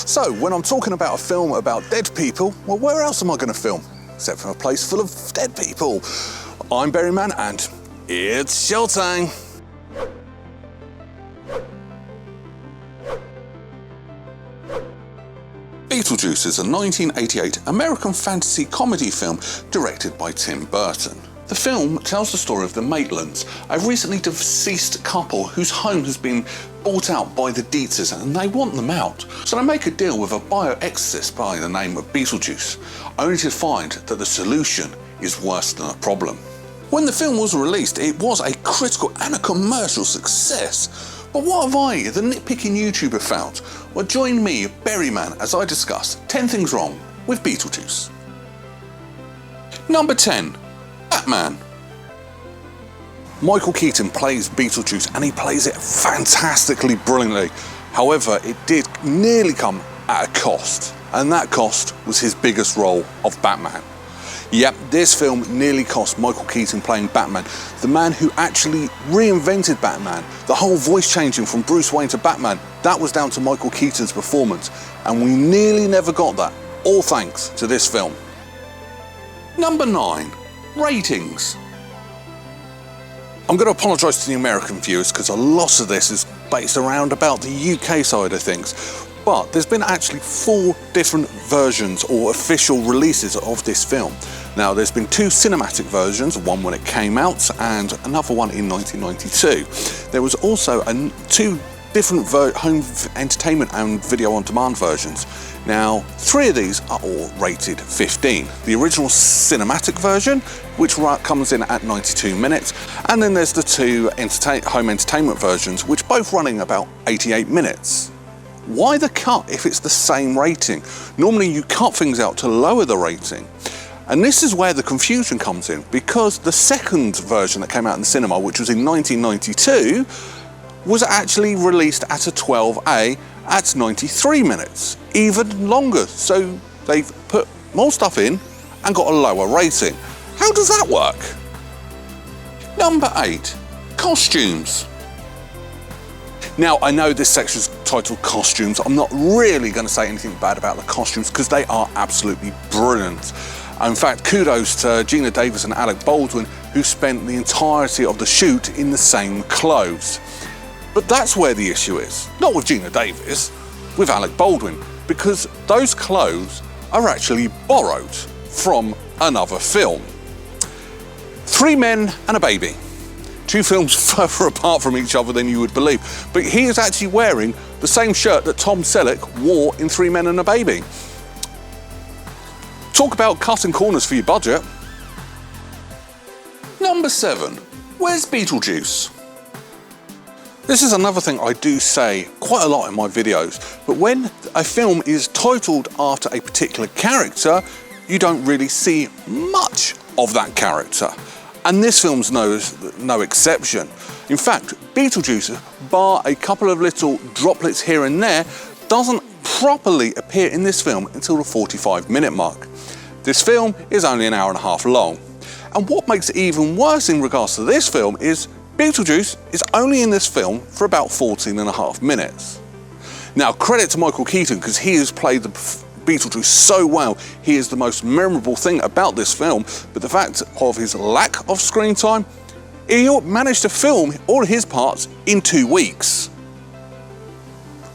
So, when I'm talking about a film about dead people, well, where else am I going to film? Except for a place full of dead people. I'm Berryman, and it's showtime. Beetlejuice is a 1988 American fantasy comedy film directed by Tim Burton. The film tells the story of the Maitlands, a recently deceased couple whose home has been bought out by the Dietzes and they want them out. So they make a deal with a bio-exorcist by the name of Beetlejuice, only to find that the solution is worse than a problem. When the film was released, it was a critical and a commercial success. But what have I, the nitpicking YouTuber, found? Well, join me, Berryman, as I discuss 10 things wrong with Beetlejuice. Number 10. Batman. Michael Keaton plays Beetlejuice and he plays it fantastically brilliantly. However, it did nearly come at a cost, and that cost was his biggest role of Batman. Yep, this film nearly cost Michael Keaton playing Batman, the man who actually reinvented Batman. The whole voice changing from Bruce Wayne to Batman, that was down to Michael Keaton's performance, and we nearly never got that, all thanks to this film. Number 9. Ratings. I'm going to apologise to the American viewers because a lot of this is based around about the UK side of things, but there's been actually 4 different versions or official releases of this film. Now, there's been 2 cinematic versions, one when it came out and another one in 1992. There was also 2 different home entertainment and video on demand versions. Now, 3 of these are all rated 15. The original cinematic version, which comes in at 92 minutes, and then there's the 2 home entertainment versions, which both running about 88 minutes. Why the cut if it's the same rating? Normally you cut things out to lower the rating. And this is where the confusion comes in, because the second version that came out in the cinema, which was in 1992, was actually released at a 12A at 93 minutes, even longer. So they've put more stuff in and got a lower rating. How does that work? Number 8, costumes. Now, I know this section is titled costumes. I'm not really going to say anything bad about the costumes because they are absolutely brilliant. In fact, kudos to Geena Davis and Alec Baldwin, who spent the entirety of the shoot in the same clothes. But that's where the issue is. Not with Geena Davis, with Alec Baldwin, because those clothes are actually borrowed from another film. 3 Men and a Baby. 2 films further apart from each other than you would believe. But he is actually wearing the same shirt that Tom Selleck wore in 3 Men and a Baby. Talk about cutting corners for your budget. Number 7. Where's Beetlejuice? This is another thing I do say quite a lot in my videos, but when a film is titled after a particular character, you don't really see much of that character. And this film's no exception. In fact, Beetlejuice, bar a couple of little droplets here and there, doesn't properly appear in this film until the 45-minute mark. This film is only an hour and a half long. And what makes it even worse in regards to this film is Beetlejuice is only in this film for about 14 and a half minutes. Now, credit to Michael Keaton, because he has played the Beetlejuice so well. He is the most memorable thing about this film, but the fact of his lack of screen time, he managed to film all his parts in 2 weeks.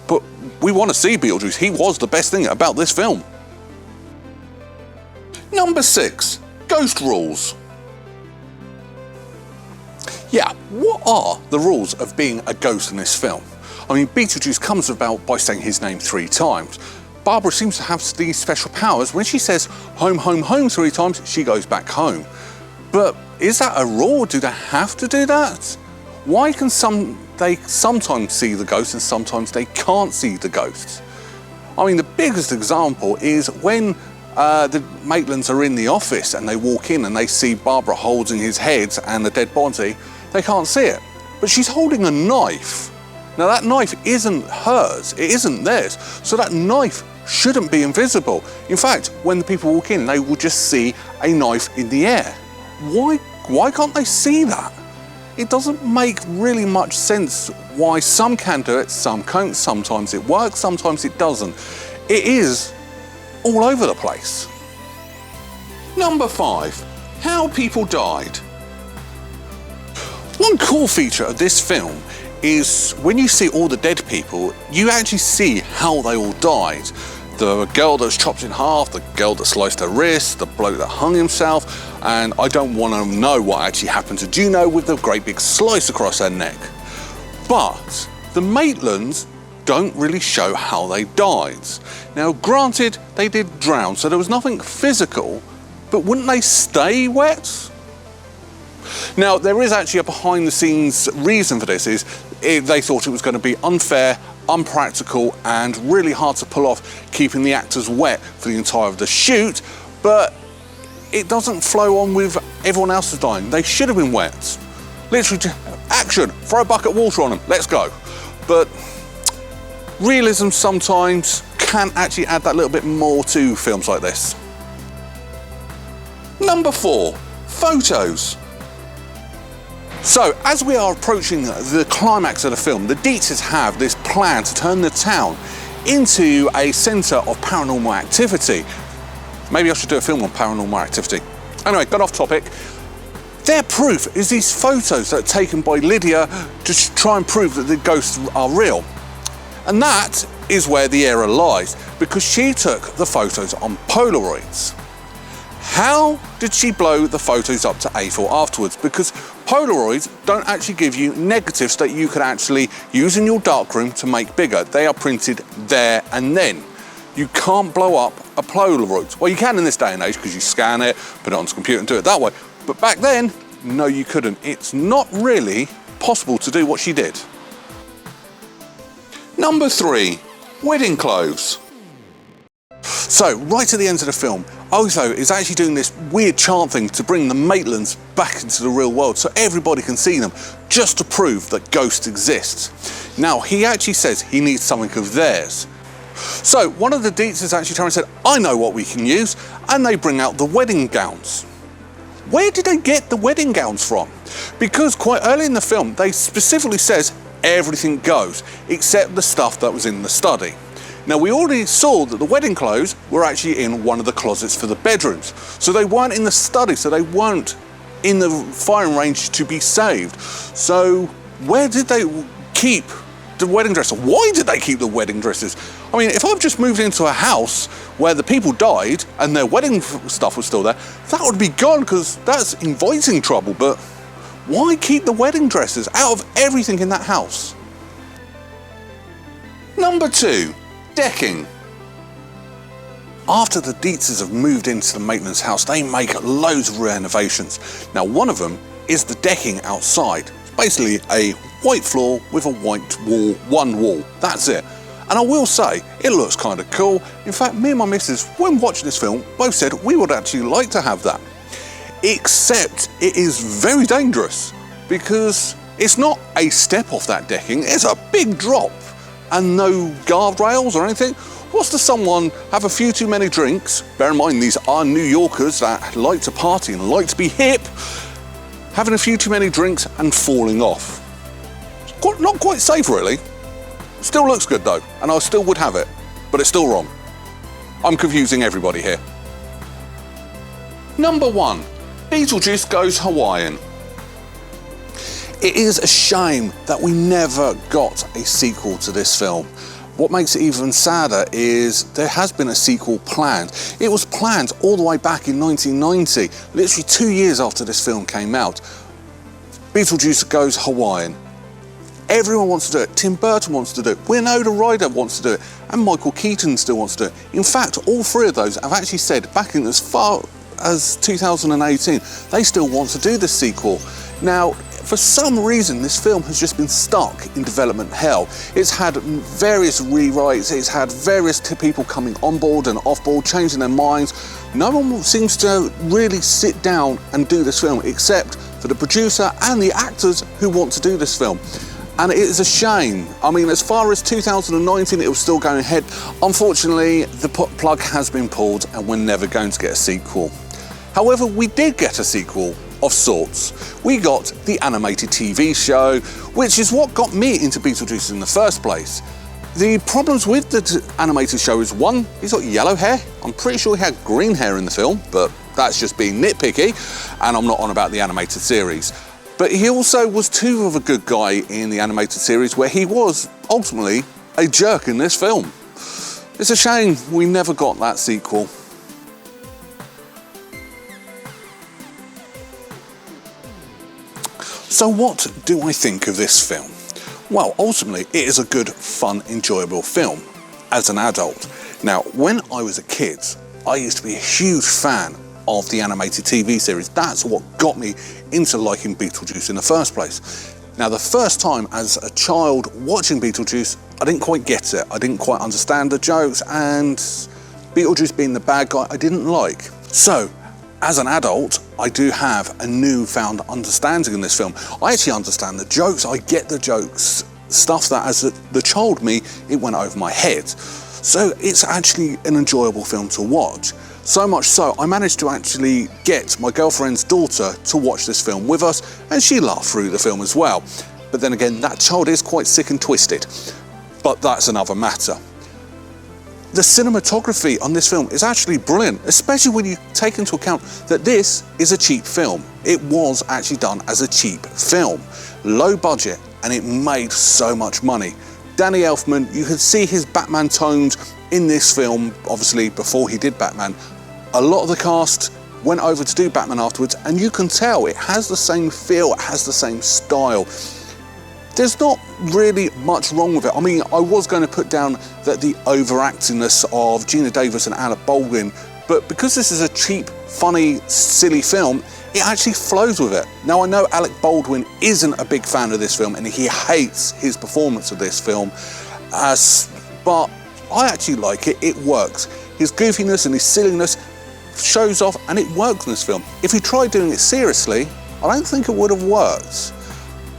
But we want to see Beetlejuice. He was the best thing about this film. Number 6, ghost rules. Yeah, what are the rules of being a ghost in this film? I mean, Beetlejuice comes about by saying his name 3 times. Barbara seems to have these special powers. When she says home, home, home 3 times, she goes back home. But is that a rule? Do they have to do that? Why can they sometimes see the ghosts and sometimes they can't see the ghosts? I mean, the biggest example is when the Maitlands are in the office and they walk in and they see Barbara holding his head and the dead body. They can't see it, but she's holding a knife. Now that knife isn't hers, it isn't theirs, so that knife shouldn't be invisible. In fact, when the people walk in, they will just see a knife in the air. Why can't they see that? It doesn't make really much sense why some can do it, some can't. Sometimes it works, sometimes it doesn't. it is all over the place. Number 5, how people died. One cool feature of this film is when you see all the dead people, you actually see how they all died. The girl that was chopped in half, the girl that sliced her wrist, the bloke that hung himself, and I don't want to know what actually happened to Geena with the great big slice across her neck. But the Maitlands don't really show how they died. Now, granted, they did drown, so there was nothing physical, but wouldn't they stay wet? Now, there is actually a behind-the-scenes reason for this, is they thought it was going to be unfair, unpractical, and really hard to pull off keeping the actors wet for the entire of the shoot, but it doesn't flow on with everyone else's dying. They should have been wet. Literally, action, throw a bucket of water on them, let's go. But realism sometimes can actually add that little bit more to films like this. Number 4, photos. So, as we are approaching the climax of the film, the Dietzes have this plan to turn the town into a centre of paranormal activity. Maybe I should do a film on paranormal activity. Anyway, got off topic. Their proof is these photos that are taken by Lydia to try and prove that the ghosts are real. And that is where the error lies, because she took the photos on Polaroids. How did she blow the photos up to A4 afterwards? Because Polaroids don't actually give you negatives that you can actually use in your darkroom to make bigger. They are printed there and then. You can't blow up a Polaroid. Well, you can in this day and age because you scan it, put it onto the computer and do it that way. But back then, no, you couldn't. It's not really possible to do what she did. Number 3, wedding clothes. So, right at the end of the film, Otho is actually doing this weird chant thing to bring the Maitlands back into the real world so everybody can see them, just to prove that ghosts exist. Now, he actually says he needs something of theirs. So, one of the Dietzes actually turned and said, I know what we can use, and they bring out the wedding gowns. Where did they get the wedding gowns from? Because quite early in the film, they specifically says everything goes, except the stuff that was in the study. Now, we already saw that the wedding clothes were actually in one of the closets for the bedrooms. So they weren't in the study, so they weren't in the firing range to be saved. So where did they keep the wedding dresses? Why did they keep the wedding dresses? I mean, if I've just moved into a house where the people died and their wedding stuff was still there, that would be gone because that's inviting trouble. But why keep the wedding dresses out of everything in that house? Number 2. Decking. After the Dietzes have moved into the Maitland's house, they make loads of renovations. Now, one of them is the decking outside. It's basically a white floor with a white wall, one wall. That's it. And I will say, it looks kind of cool. In fact, me and my missus, when watching this film, both said we would actually like to have that. Except it is very dangerous because it's not a step off that decking, it's a big drop. And no guardrails or anything. What's to someone have a few too many drinks? Bear in mind, these are New Yorkers that like to party and like to be hip. Having a few too many drinks and falling off. It's not quite safe, really. Still looks good, though, and I still would have it, but it's still wrong. I'm confusing everybody here. Number 1, Beetlejuice goes Hawaiian. It is a shame that we never got a sequel to this film. What makes it even sadder is there has been a sequel planned. It was planned all the way back in 1990, literally 2 years after this film came out. Beetlejuice goes Hawaiian. Everyone wants to do it. Tim Burton wants to do it. Winona Ryder wants to do it. And Michael Keaton still wants to do it. In fact, all 3 of those have actually said back in as far as 2018, they still want to do the sequel. Now, for some reason, this film has just been stuck in development hell. It's had various rewrites, it's had various people coming on board and off board, changing their minds. No one seems to really sit down and do this film, except for the producer and the actors who want to do this film. And it is a shame. I mean, as far as 2019, it was still going ahead. Unfortunately, the plug has been pulled and we're never going to get a sequel. However, we did get a sequel of sorts. We got the animated TV show, which is what got me into Beetlejuice in the first place. The problems with the animated show is, one, he's got yellow hair. I'm pretty sure he had green hair in the film, but that's just being nitpicky, and I'm not on about the animated series. But he also was too of a good guy in the animated series, where he was ultimately a jerk in this film. It's a shame we never got that sequel. So what do I think of this film? Well, ultimately, it is a good, fun, enjoyable film as an adult. Now, when I was a kid, I used to be a huge fan of the animated TV series. That's what got me into liking Beetlejuice in the first place. Now, the first time as a child watching Beetlejuice, I didn't quite get it. I didn't quite understand the jokes, and Beetlejuice being the bad guy, I didn't like. So, as an adult, I do have a newfound understanding in this film. I actually understand the jokes, I get the jokes, stuff that as the child me, it went over my head. So it's actually an enjoyable film to watch. So much so, I managed to actually get my girlfriend's daughter to watch this film with us, and she laughed through the film as well. But then again, that child is quite sick and twisted, but that's another matter. The cinematography on this film is actually brilliant, especially when you take into account that this is a cheap film. It was actually done as a cheap film, low budget, and it made so much money. Danny Elfman, you could see his Batman tones in this film, obviously before he did Batman. A lot of the cast went over to do Batman afterwards, and you can tell it has the same feel, it has the same style. There's not really much wrong with it. I mean, I was going to put down that the overactingness of Geena Davis and Alec Baldwin, but because this is a cheap, funny, silly film, it actually flows with it. Now, I know Alec Baldwin isn't a big fan of this film, and he hates his performance of this film, but I actually like it. It works. His goofiness and his silliness shows off, and it works in this film. If he tried doing it seriously, I don't think it would have worked.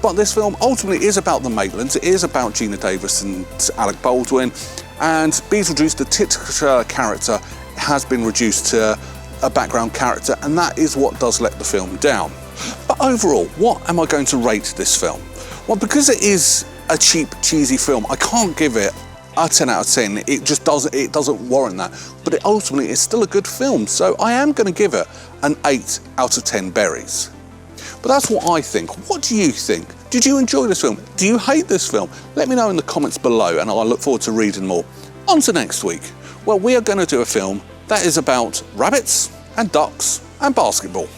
But this film ultimately is about the Maitlands. It is about Geena Davis and Alec Baldwin, and Beetlejuice, the titular character, has been reduced to a background character, and that is what does let the film down. But overall, what am I going to rate this film? Well, because it is a cheap, cheesy film, I can't give it a 10 out of 10. It just doesn't warrant that. But it ultimately is still a good film, so I am going to give it an 8 out of 10 berries. But that's what I think. What do you think? Did you enjoy this film? Do you hate this film? Let me know in the comments below, and I'll look forward to reading more. On to next week. Well, we are going to do a film that is about rabbits and ducks and basketball.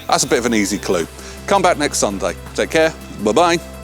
That's a bit of an easy clue. Come back next Sunday. Take care. Bye-bye.